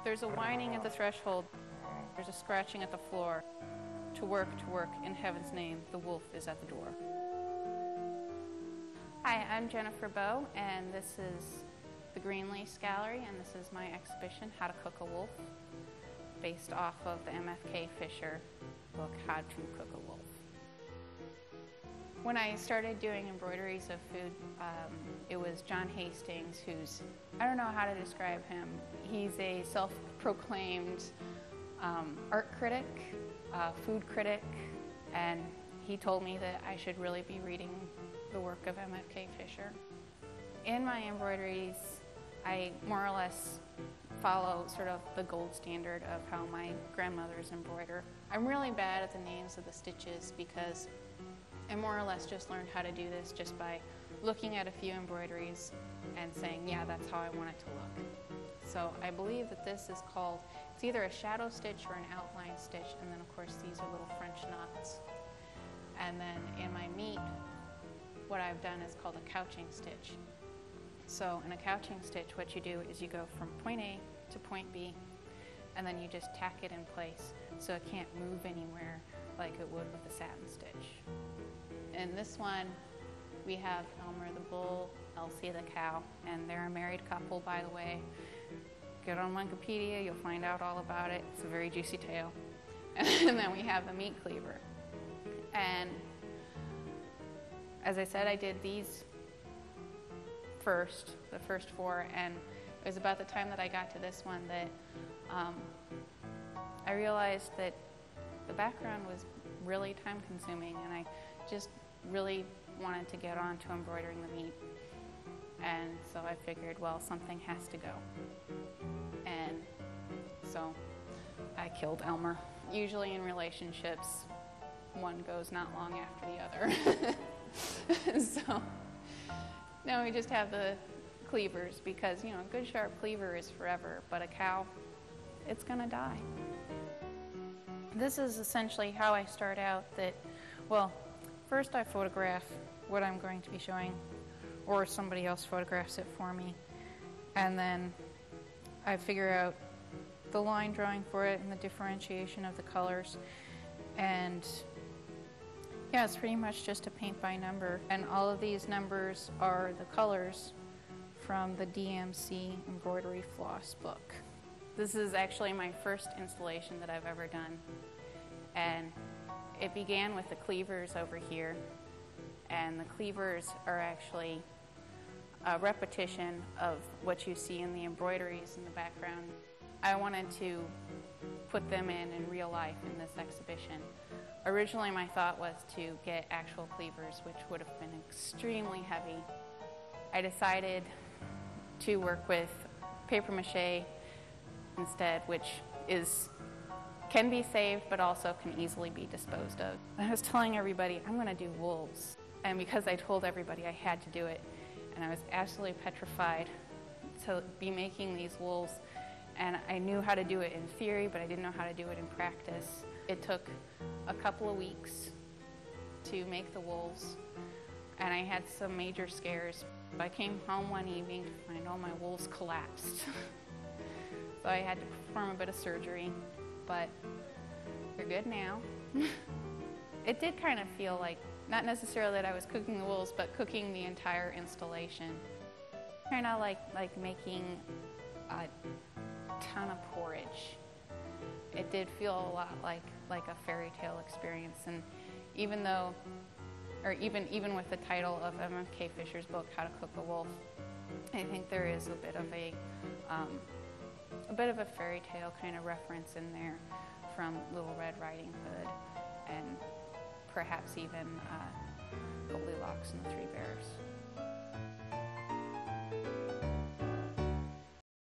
There's a whining at the threshold. There's a scratching at the floor. To work, in heaven's name, the wolf is at the door. Hi, I'm Jennifer Boe, and this is the Greenlease Gallery, and this is my exhibition, How to Cook a Wolf, based off of the MFK Fisher book, How to Cook a Wolf. When I started doing embroideries of food, it was John Hastings, who's, I don't know how to describe him. He's a self-proclaimed art critic, food critic, and he told me that I should really be reading the work of MFK Fisher. In my embroideries, I more or less follow sort of the gold standard of how my grandmothers embroider. I'm really bad at the names of the stitches because I more or less just learned how to do this just by looking at a few embroideries and saying, yeah, that's how I want it to look. So I believe that this is called, it's either a shadow stitch or an outline stitch, and then of course these are little French knots. And then in my meat, what I've done is called a couching stitch. So in a couching stitch, what you do is you go from point A to point B, and then you just tack it in place so it can't move anywhere like it would with a satin stitch. In this one, we have Elmer the bull, Elsie the cow, and they're a married couple, by the way. Get on Wikipedia, you'll find out all about it. It's a very juicy tale. And then we have the meat cleaver. And as I said, I did these first, the first four, and it was about the time that I got to this one that I realized that the background was really time-consuming, and I just really wanted to get on to embroidering the meat. And so I figured, well, something has to go. And so I killed Elmer. Usually in relationships, one goes not long after the other. So now we just have the cleavers because, you know, a good sharp cleaver is forever, but a cow, it's gonna die. This is essentially how I start out that, well, first I photograph what I'm going to be showing, or somebody else photographs it for me, and then I figure out the line drawing for it and the differentiation of the colors, and yeah, it's pretty much just a paint by number, and all of these numbers are the colors from the DMC embroidery floss book. This is actually my first installation that I've ever done, and it began with the cleavers over here, and the cleavers are actually a repetition of what you see in the embroideries in the background. I wanted to put them in real life in this exhibition. Originally my thought was to get actual cleavers, which would have been extremely heavy. I decided to work with paper mache instead, which can be saved but also can easily be disposed of. I was telling everybody I'm going to do wolves, and because I told everybody I had to do it, and I was absolutely petrified to be making these wolves, and I knew how to do it in theory, but I didn't know how to do it in practice. It took a couple of weeks to make the wolves, and I had some major scares. I came home one evening to find all my wolves collapsed. So I had to perform a bit of surgery, but they're good now. It did kind of feel like, not necessarily that I was cooking the wolves, but cooking the entire installation. Kind of like making a ton of porridge. It did feel a lot like a fairy tale experience, and even with the title of MFK Fisher's book, How to Cook a Wolf, I think there is a bit of a fairy tale kind of reference in there from Little Red Riding Hood, and perhaps even Goldilocks and the Three Bears.